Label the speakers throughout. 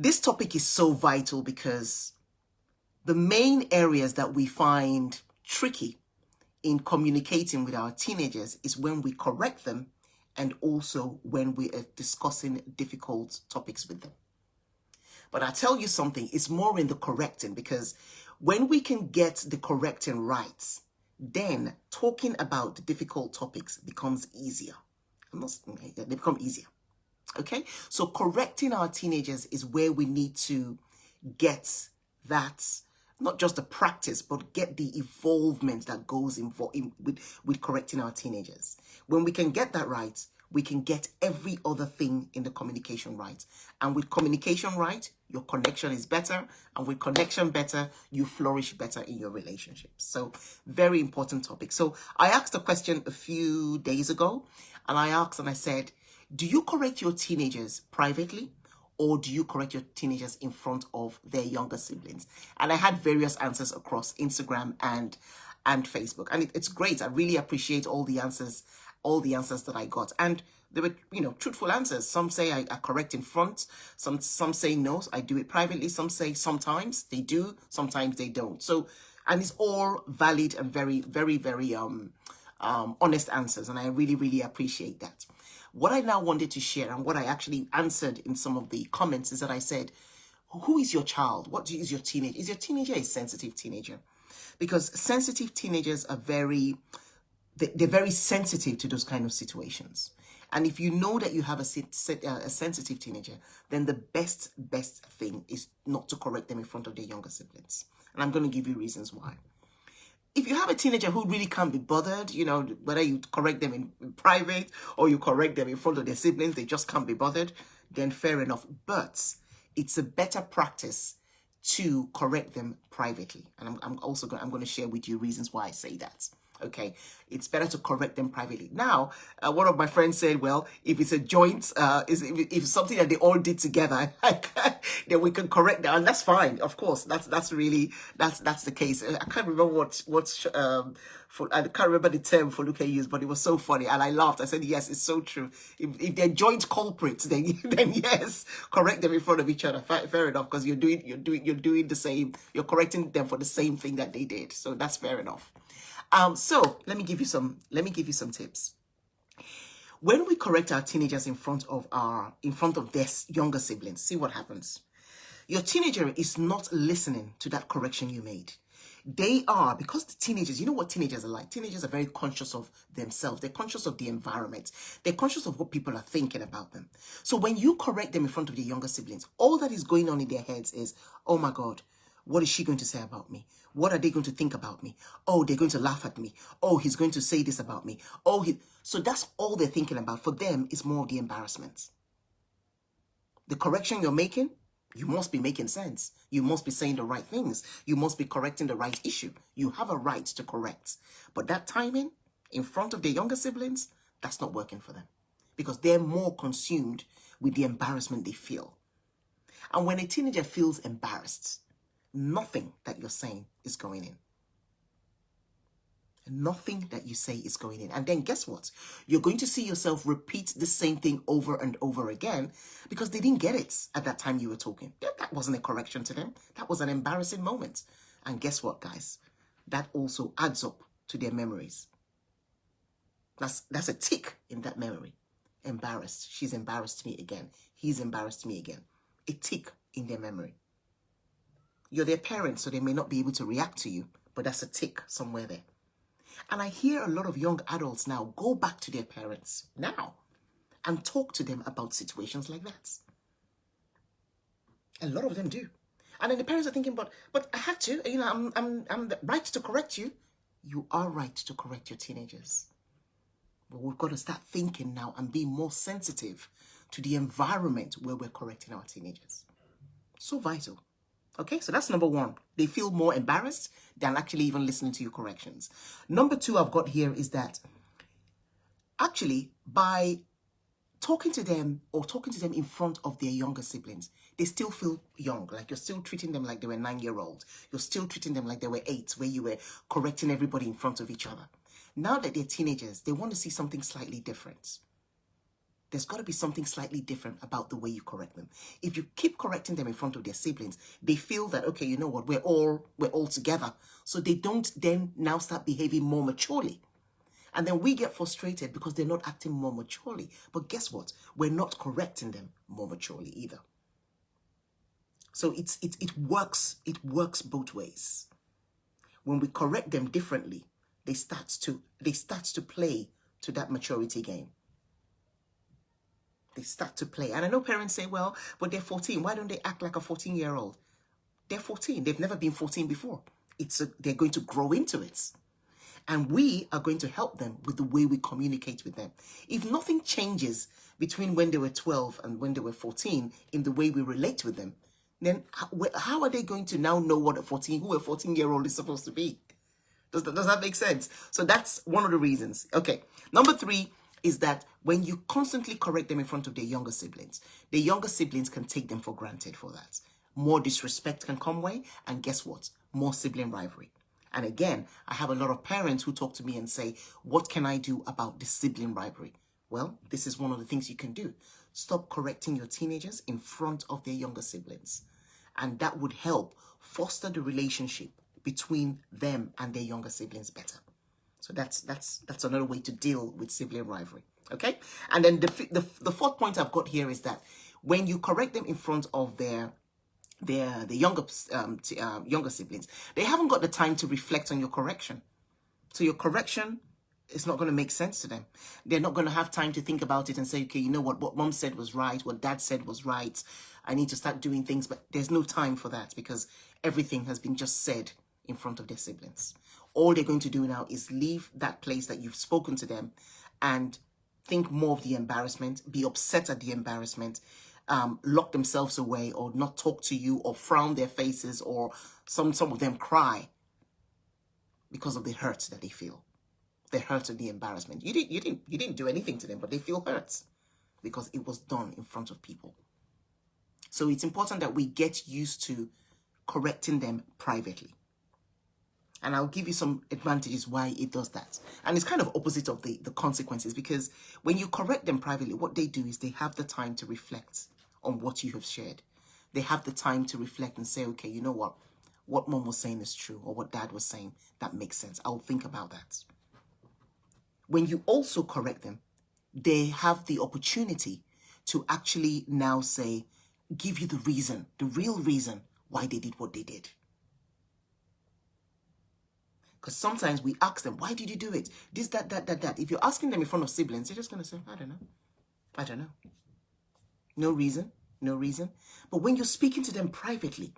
Speaker 1: This topic is so vital because the main areas that we find tricky in communicating with our teenagers is when we correct them and also when we are discussing difficult topics with them. But I tell you something, it's more in the correcting, because when we can get the correcting right, then talking about the difficult topics becomes easier. They become easier. Okay, so correcting our teenagers is where we need to get that, not just the practice, but get the evolvement that goes with correcting our teenagers. When we can get that right, we can get every other thing in the communication right. And with communication right, your connection is better. And with connection better, you flourish better in your relationships. So very important topic. So I asked a question a few days ago, and I said, do you correct your teenagers privately, or do you correct your teenagers in front of their younger siblings? And I had various answers across Instagram and Facebook. And it's great. I really appreciate all the answers that I got. And they were, truthful answers. Some say I correct in front. Some say no, I do it privately. Some say sometimes they do, sometimes they don't. So, and it's all valid and very, very, very honest answers. And I really, really appreciate that. What I now wanted to share, and what I actually answered in some of the comments, is that I said, who is your child? What is your teenager? Is your teenager a sensitive teenager? Because sensitive teenagers are they're very sensitive to those kind of situations. And if you know that you have a sensitive teenager, then the best thing is not to correct them in front of their younger siblings. And I'm going to give you reasons why. If you have a teenager who really can't be bothered, whether you correct them in private or you correct them in front of their siblings, they just can't be bothered, then fair enough. But it's a better practice to correct them privately. And I'm going to share with you reasons why I say that. Okay, it's better to correct them privately. Now, one of my friends said, well, if it's a joint, if it's something that they all did together, then we can correct them, and that's fine. Of course, that's the case. I can't remember I can't remember the term for Luke used, but it was so funny, and I laughed. I said, yes, it's so true. If they're joint culprits, then yes, correct them in front of each other. Fair enough, because you're doing the same. You're correcting them for the same thing that they did. So that's fair enough. So let me give you some tips. When we correct our teenagers in front of their younger siblings, see what happens. Your teenager is not listening to that correction you made. They are, because the teenagers, you know what teenagers are like. Teenagers are very conscious of themselves. They're conscious of the environment. They're conscious of what people are thinking about them. So when you correct them in front of their younger siblings, all that is going on in their heads is, oh my God, what is she going to say about me? What are they going to think about me? Oh, they're going to laugh at me. Oh, he's going to say this about me. So that's all they're thinking about. For them, is more of the embarrassment. The correction you're making, you must be making sense. You must be saying the right things. You must be correcting the right issue. You have a right to correct. But that timing in front of their younger siblings, that's not working for them, because they're more consumed with the embarrassment they feel. And when a teenager feels embarrassed, nothing that you're saying is going in. Nothing that you say is going in. And then guess what? You're going to see yourself repeat the same thing over and over again, because they didn't get it at that time you were talking. That wasn't a correction to them. That was an embarrassing moment. And guess what, guys? That also adds up to their memories. That's a tick in that memory. Embarrassed. She's embarrassed me again. He's embarrassed me again. A tick in their memory. You're their parents, so they may not be able to react to you, but that's a tick somewhere there. And I hear a lot of young adults now go back to their parents now and talk to them about situations like that. A lot of them do. And then the parents are thinking, but I have to, I'm right to correct you. You are right to correct your teenagers. But we've got to start thinking now and be more sensitive to the environment where we're correcting our teenagers. So vital. Okay, so that's number one. They feel more embarrassed than actually even listening to your corrections. Number two I've got here is that actually by talking to them in front of their younger siblings, they still feel young. Like you're still treating them like they were 9-year-olds. You're still treating them like they were 8, where you were correcting everybody in front of each other. Now that they're teenagers, they want to see something slightly different. there's got to be something slightly different about the way you correct them. If you keep correcting them in front of their siblings, they feel that, okay, you know what, we're all together. So they don't then now start behaving more maturely. And then we get frustrated because they're not acting more maturely. But guess what? We're not correcting them more maturely either. So it works both ways. When we correct them differently, they start to play to that maturity game. They start to play. And I know parents say, well, but they're 14. Why don't they act like a 14-year-old? They're 14. They've never been 14 before. They're going to grow into it. And we are going to help them with the way we communicate with them. If nothing changes between when they were 12 and when they were 14 in the way we relate with them, then how are they going to now know who a 14-year-old is supposed to be? Does that make sense? So that's one of the reasons. Okay. Number 3 is that when you constantly correct them in front of their younger siblings can take them for granted for that. More disrespect can come way, and guess what? More sibling rivalry. And again, I have a lot of parents who talk to me and say, what can I do about the sibling rivalry? Well, this is one of the things you can do. Stop correcting your teenagers in front of their younger siblings. And that would help foster the relationship between them and their younger siblings better. So that's another way to deal with sibling rivalry. Okay? And then the fourth point I've got here is that when you correct them in front of the younger siblings, they haven't got the time to reflect on your correction. So your correction is not going to make sense to them. They're not going to have time to think about it and say, okay, you know what mom said was right, what dad said was right. I need to start doing things, but there's no time for that because everything has been just said in front of their siblings. All they're going to do now is leave that place that you've spoken to them and think more of the embarrassment, be upset at the embarrassment, lock themselves away or not talk to you or frown their faces, or some of them cry because of the hurt that they feel. The hurt of the embarrassment. You didn't do anything to them, but they feel hurt because it was done in front of people. So it's important that we get used to correcting them privately. And I'll give you some advantages why it does that. And it's kind of opposite of the consequences, because when you correct them privately, what they do is they have the time to reflect on what you have shared. They have the time to reflect and say, okay, you know what mom was saying is true, or what dad was saying, that makes sense. I'll think about that. When you also correct them, they have the opportunity to actually now say, give you the reason, the real reason why they did what they did. Because sometimes we ask them, why did you do it? This, that. If you're asking them in front of siblings, they're just going to say, I don't know. No reason. But when you're speaking to them privately,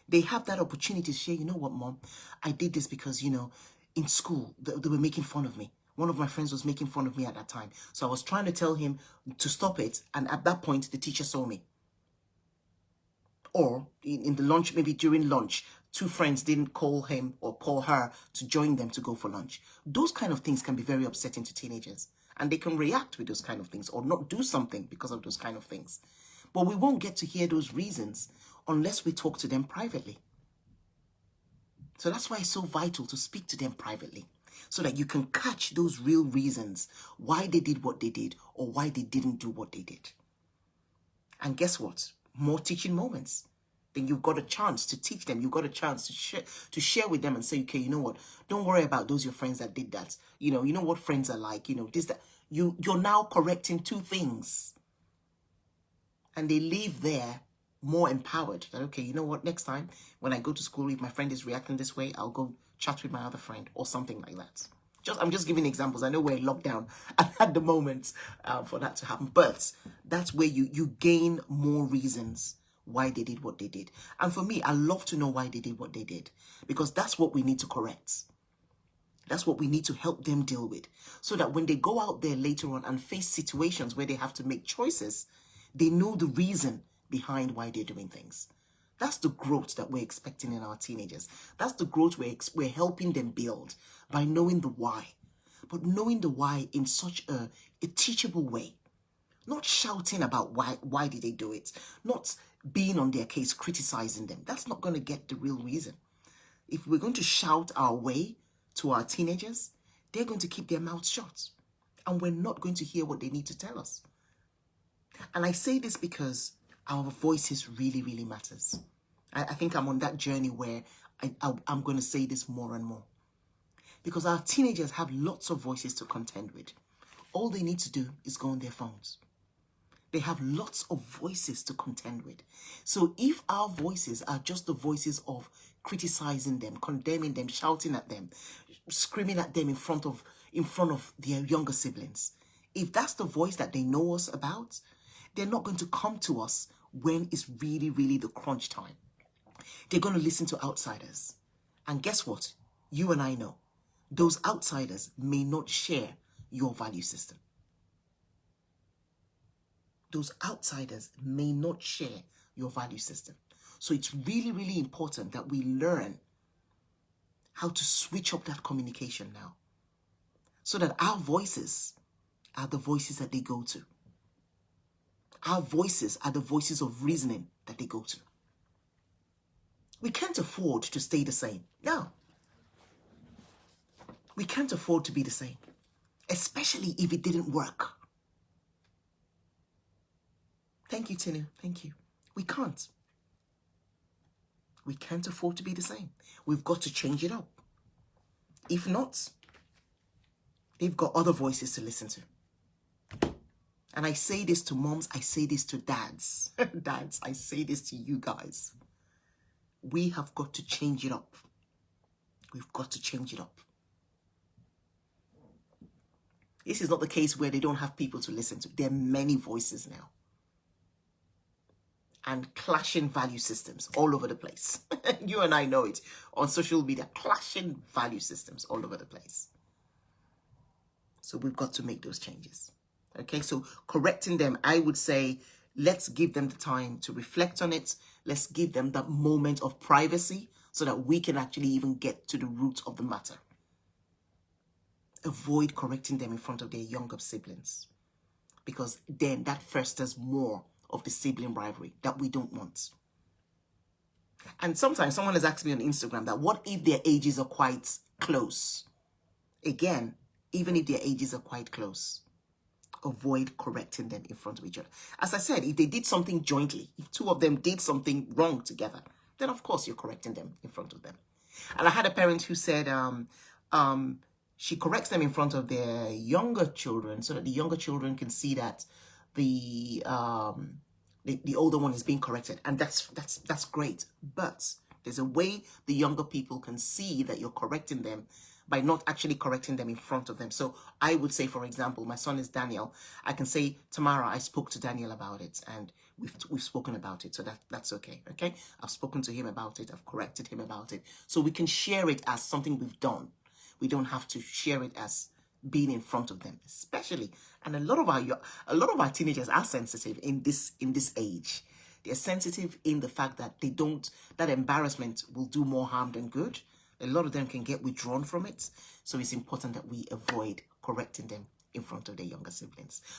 Speaker 1: they have that opportunity to say, you know what, mom, I did this because, in school, they were making fun of me. One of my friends was making fun of me at that time. So I was trying to tell him to stop it. And at that point, the teacher saw me. Or in the lunch, maybe during lunch, 2 friends didn't call him or call her to join them to go for lunch. Those kind of things can be very upsetting to teenagers. And they can react with those kind of things or not do something because of those kind of things. But we won't get to hear those reasons unless we talk to them privately. So that's why it's so vital to speak to them privately, so that you can catch those real reasons why they did what they did or why they didn't do what they did. And guess what? More teaching moments. Then you've got a chance to teach them. You've got a chance to share with them and say, okay, you know what? Don't worry about those your friends that did that. You know what friends are like. This, that. You're now correcting 2 things. And they leave there more empowered. That, okay, you know what? Next time when I go to school, if my friend is reacting this way, I'll go chat with my other friend or something like that. I'm just giving examples. I know we're in lockdown at the moment for that to happen. But that's where you gain more reasons why they did what they did. And for me, I love to know why they did what they did, because that's what we need to correct. That's what we need to help them deal with, so that when they go out there later on and face situations where they have to make choices, they know the reason behind why they're doing things. That's the growth that we're expecting in our teenagers. That's the growth we're helping them build by knowing the why. But knowing the why in such a teachable way. Not shouting about why did they do it. Not being on their case, criticizing them. That's not going to get the real reason. If we're going to shout our way to our teenagers, they're going to keep their mouths shut. And we're not going to hear what they need to tell us. And I say this because our voices really, really matters. I think I'm on that journey where I'm going to say this more and more. Because our teenagers have lots of voices to contend with. All they need to do is go on their phones. They have lots of voices to contend with. So if our voices are just the voices of criticizing them, condemning them, shouting at them, screaming at them in front of their younger siblings, if that's the voice that they know us about, they're not going to come to us when it's really, really the crunch time. They're going to listen to outsiders. And guess what? You and I know those outsiders may not share your value system. Those outsiders may not share your value system. So it's really, really important that we learn how to switch up that communication now, so that our voices are the voices that they go to. Our voices are the voices of reasoning that they go to. We can't afford to stay the same. No. We can't afford to be the same, especially if it didn't work. Thank you, Tinu. Thank you. We can't. We can't afford to be the same. We've got to change it up. If not, they've got other voices to listen to. And I say this to moms, I say this to dads. Dads, I say this to you guys. We have got to change it up. We've got to change it up. This is not the case where they don't have people to listen to. There are many voices now. And clashing value systems all over the place. You and I know it on social media. Clashing value systems all over the place. So we've got to make those changes. Okay, so correcting them, I would say, let's give them the time to reflect on it. Let's give them that moment of privacy so that we can actually even get to the root of the matter. Avoid correcting them in front of their younger siblings, because then that fosters more of the sibling rivalry that we don't want. And sometimes someone has asked me on Instagram that what if their ages are quite close? Again, even if their ages are quite close, avoid correcting them in front of each other. As I said, if they did something jointly, if two of them did something wrong together, then of course you're correcting them in front of them. And I had a parent who said she corrects them in front of their younger children so that the younger children can see that the older one is being corrected. And that's great. But there's a way the younger people can see that you're correcting them by not actually correcting them in front of them. So I would say, for example, my son is Daniel. I can say, Tamara, I spoke to Daniel about it, and we've spoken about it. So that's okay. Okay, I've spoken to him about it. I've corrected him about it. So we can share it as something we've done. We don't have to share it as being in front of them, especially. And a lot of our teenagers are sensitive in this age. They're sensitive in the fact that that embarrassment will do more harm than good. A lot of them can get withdrawn from it. So it's important that we avoid correcting them in front of their younger siblings.